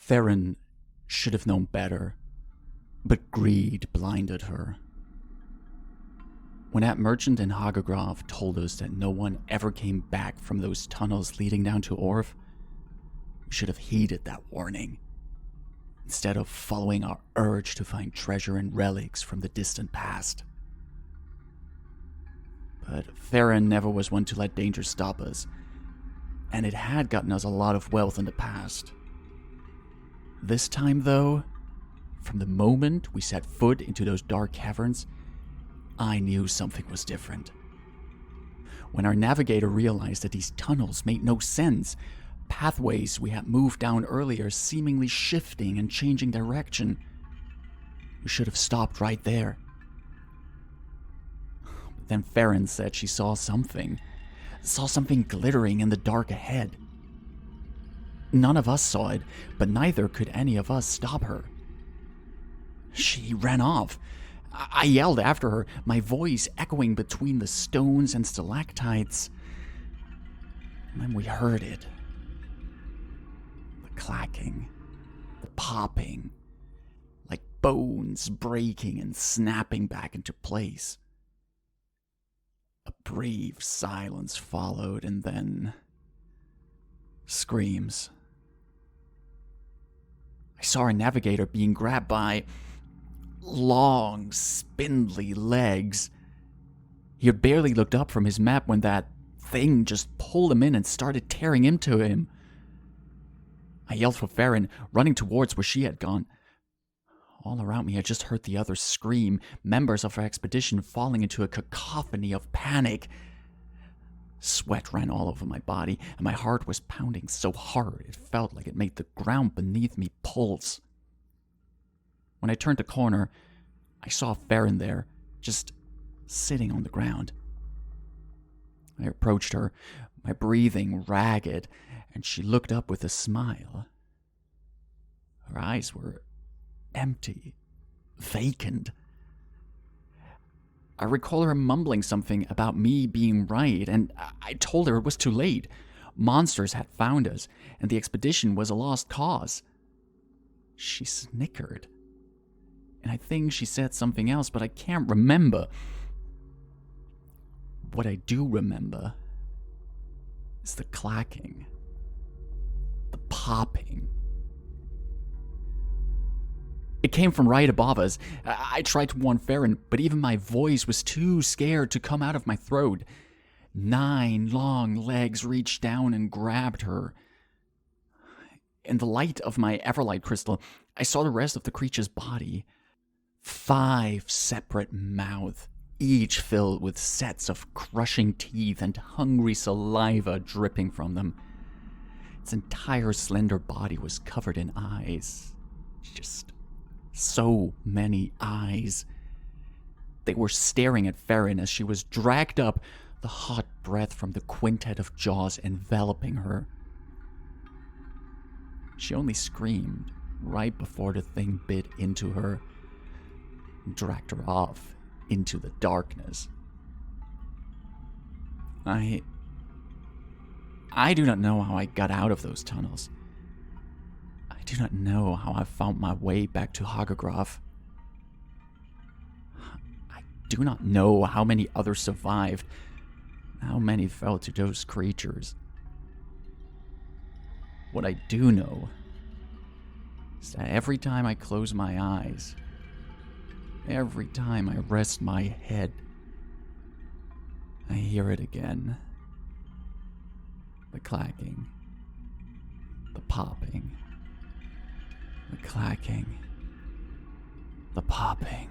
Theron should have known better, but greed blinded her. When that merchant in Hagagrov told us that no one ever came back from those tunnels leading down to Orv, we should have heeded that warning, instead of following our urge to find treasure and relics from the distant past. But Theron never was one to let danger stop us, and it had gotten us a lot of wealth in the past. This time, though, from the moment we set foot into those dark caverns, I knew something was different. When our navigator realized that these tunnels made no sense, pathways we had moved down earlier seemingly shifting and changing direction, we should have stopped right there. But then Farron said she saw something glittering in the dark ahead. None of us saw it, but neither could any of us stop her. She ran off. I yelled after her, my voice echoing between the stones and stalactites. And then we heard it. The clacking, the popping, like bones breaking and snapping back into place. A brief silence followed, and then screams. I saw our navigator being grabbed by long, spindly legs. He had barely looked up from his map when that thing just pulled him in and started tearing into him. I yelled for Farron, running towards where she had gone. All around me, I just heard the others scream, members of our expedition falling into a cacophony of panic. Sweat ran all over my body, and my heart was pounding so hard it felt like it made the ground beneath me pulse. When I turned the corner, I saw Farron there, just sitting on the ground. I approached her, my breathing ragged, and she looked up with a smile. Her eyes were empty, vacant. I recall her mumbling something about me being right, and I told her it was too late. Monsters had found us, and the expedition was a lost cause. She snickered, and I think she said something else, but I can't remember. What I do remember is the clacking, the popping. It came from right above us. I tried to warn Farron, but even my voice was too scared to come out of my throat. 9 long legs reached down and grabbed her. In the light of my Everlight crystal, I saw the rest of the creature's body. 5 separate mouths, each filled with sets of crushing teeth and hungry saliva dripping from them. Its entire slender body was covered in eyes. Just so many eyes. They were staring at Farron as she was dragged up, the hot breath from the quintet of jaws enveloping her. She only screamed right before the thing bit into her and dragged her off into the darkness. I do not know how I got out of those tunnels. I do not know how I found my way back to Hagagrov. I do not know how many others survived, how many fell to those creatures. What I do know is that every time I close my eyes, every time I rest my head, I hear it again. The clacking, the popping, the clacking, the popping.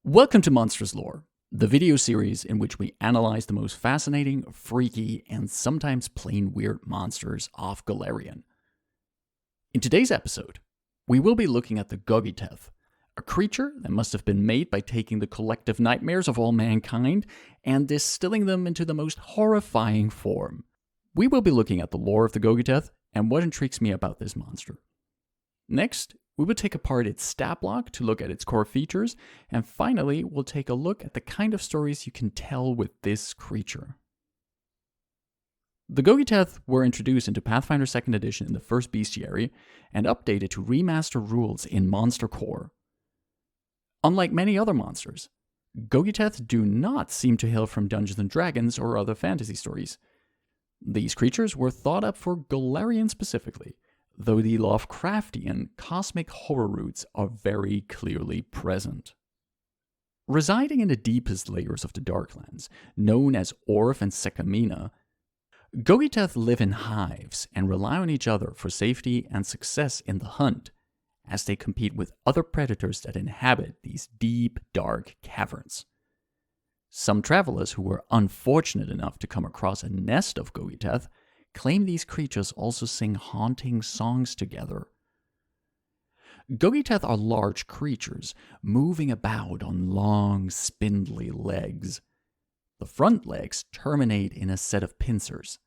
Welcome to Monstrous Lore, the video series in which we analyze the most fascinating, freaky, and sometimes plain weird monsters of Golarion. In today's episode, we will be looking at the Gogiteth, a creature that must have been made by taking the collective nightmares of all mankind and distilling them into the most horrifying form. We will be looking at the lore of the Gogiteth and what intrigues me about this monster. Next, we will take apart its stat block to look at its core features, and finally, we'll take a look at the kind of stories you can tell with this creature. The Gogiteth were introduced into Pathfinder Second Edition in the first bestiary and updated to remaster rules in Monster Core. Unlike many other monsters, Gogiteth do not seem to hail from Dungeons & Dragons or other fantasy stories. These creatures were thought up for Golarion specifically, though the Lovecraftian cosmic horror roots are very clearly present. Residing in the deepest layers of the Darklands, known as Orth and Sekamina, Gogiteth live in hives and rely on each other for safety and success in the hunt, as they compete with other predators that inhabit these deep, dark caverns. Some travelers who were unfortunate enough to come across a nest of Gogiteth claim these creatures also sing haunting songs together. Gogiteth are large creatures, moving about on long, spindly legs. The front legs terminate in a set of pincers.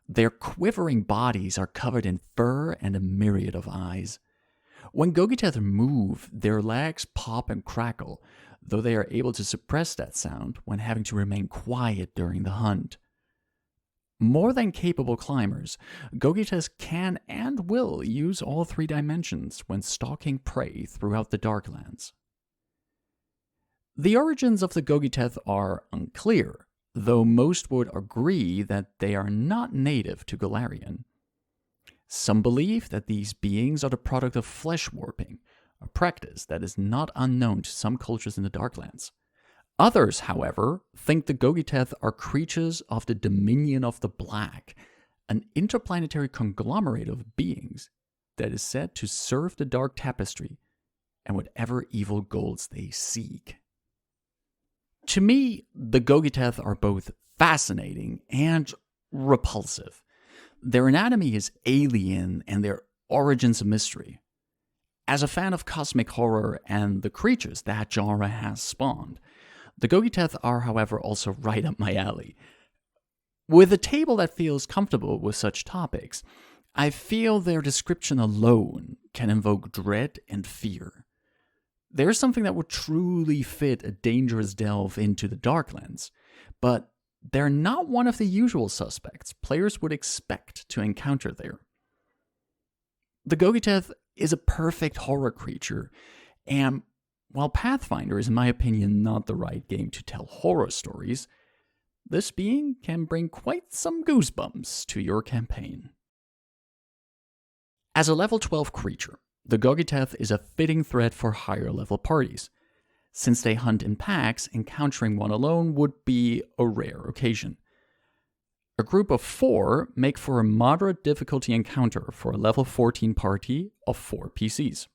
Their quivering bodies are covered in fur and a myriad of eyes. When Gogiteth move, their legs pop and crackle, though they are able to suppress that sound when having to remain quiet during the hunt. More than capable climbers, Gogiteth can and will use all three dimensions when stalking prey throughout the Darklands. The origins of the Gogiteth are unclear, though most would agree that they are not native to Golarion. Some believe that these beings are the product of flesh warping, a practice that is not unknown to some cultures in the Darklands. Others, however, think the Gogiteth are creatures of the Dominion of the Black, an interplanetary conglomerate of beings that is said to serve the Dark Tapestry and whatever evil goals they seek. To me, the Gogiteth are both fascinating and repulsive. Their anatomy is alien and their origins a mystery. As a fan of cosmic horror and the creatures that genre has spawned, the Gogiteth are, however, also right up my alley. With a table that feels comfortable with such topics, I feel their description alone can invoke dread and fear. There's something that would truly fit a dangerous delve into the Darklands, but they're not one of the usual suspects players would expect to encounter there. The Gogiteth is a perfect horror creature, and while Pathfinder is, in my opinion, not the right game to tell horror stories, this being can bring quite some goosebumps to your campaign. As a level 12 creature, the Gogiteth is a fitting threat for higher level parties. Since they hunt in packs, encountering one alone would be a rare occasion. A group of 4 make for a moderate difficulty encounter for a level 14 party of 4 PCs.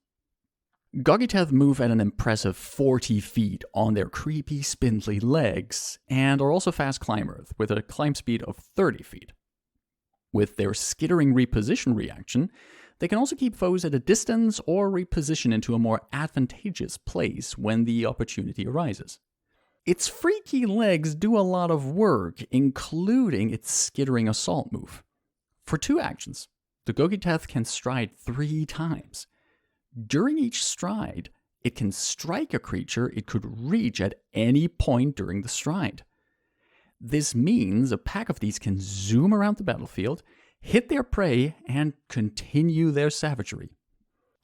Gogiteth move at an impressive 40 feet on their creepy, spindly legs, and are also fast climbers with a climb speed of 30 feet. With their skittering reposition reaction, they can also keep foes at a distance or reposition into a more advantageous place when the opportunity arises. Its freaky legs do a lot of work, including its skittering assault move. For 2 actions, the Gogiteth can stride 3 times. During each stride, it can strike a creature it could reach at any point during the stride. This means a pack of these can zoom around the battlefield, hit their prey, and continue their savagery.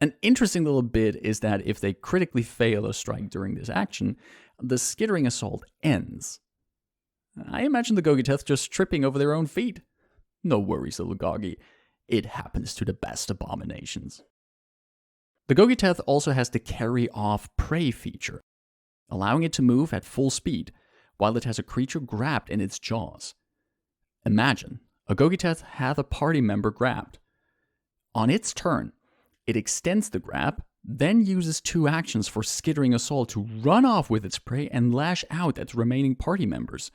An interesting little bit is that if they critically fail a strike during this action, the skittering assault ends. I imagine the Gogiteth just tripping over their own feet. No worries, little Goggy. It happens to the best abominations. The Gogiteth also has the carry off prey feature, allowing it to move at full speed while it has a creature grabbed in its jaws. Imagine, a Gogiteth hath a party member grabbed. On its turn, it extends the grab, then uses 2 actions for skittering assault to run off with its prey and lash out at remaining party members.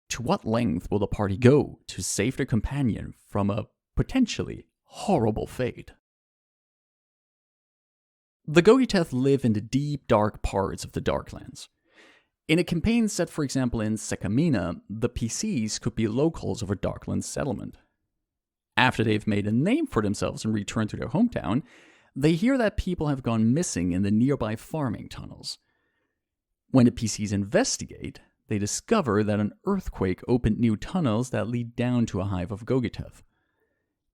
To what length will the party go to save their companion from a potentially horrible fate? The Gogiteth live in the deep, dark parts of the Darklands. In a campaign set, for example, in Sekamina, the PCs could be locals of a Darklands settlement. After they've made a name for themselves and returned to their hometown, they hear that people have gone missing in the nearby farming tunnels. When the PCs investigate, they discover that an earthquake opened new tunnels that lead down to a hive of Gogiteth.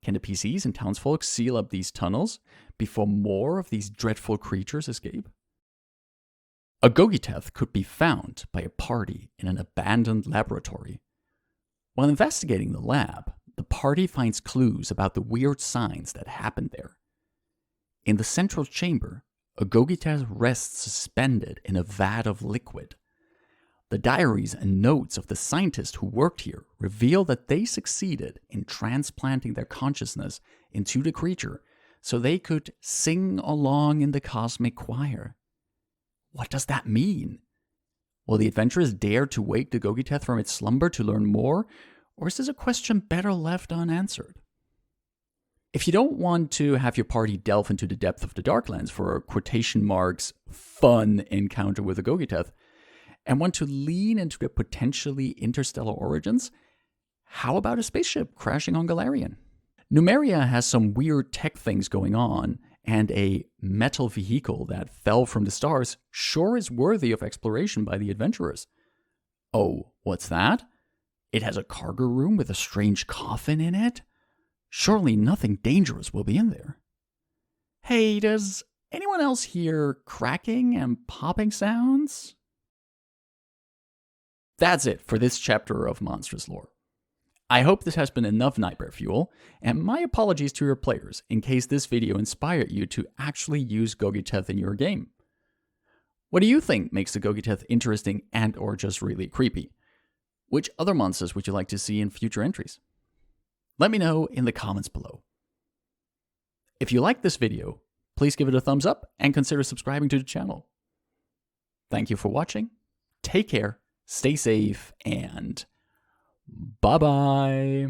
Can the PCs and townsfolk seal up these tunnels before more of these dreadful creatures escape? A Gogiteth could be found by a party in an abandoned laboratory. While investigating the lab, the party finds clues about the weird signs that happened there. In the central chamber, a Gogiteth rests suspended in a vat of liquid. The diaries and notes of the scientists who worked here reveal that they succeeded in transplanting their consciousness into the creature so they could sing along in the cosmic choir. What does that mean? Will the adventurers dare to wake the Gogiteth from its slumber to learn more, or is this a question better left unanswered? If you don't want to have your party delve into the depth of the Darklands for a quotation marks fun encounter with a Gogiteth, and want to lean into their potentially interstellar origins, how about a spaceship crashing on Golarion? Numeria has some weird tech things going on, and a metal vehicle that fell from the stars sure is worthy of exploration by the adventurers. Oh, what's that? It has a cargo room with a strange coffin in it? Surely nothing dangerous will be in there. Hey, does anyone else hear cracking and popping sounds? That's it for this chapter of Monstrous Lore. I hope this has been enough nightmare fuel, and my apologies to your players in case this video inspired you to actually use Gogiteth in your game. What do you think makes the Gogiteth interesting and or just really creepy? Which other monsters would you like to see in future entries? Let me know in the comments below. If you like this video, please give it a thumbs up and consider subscribing to the channel. Thank you for watching, take care, stay safe, and bye-bye.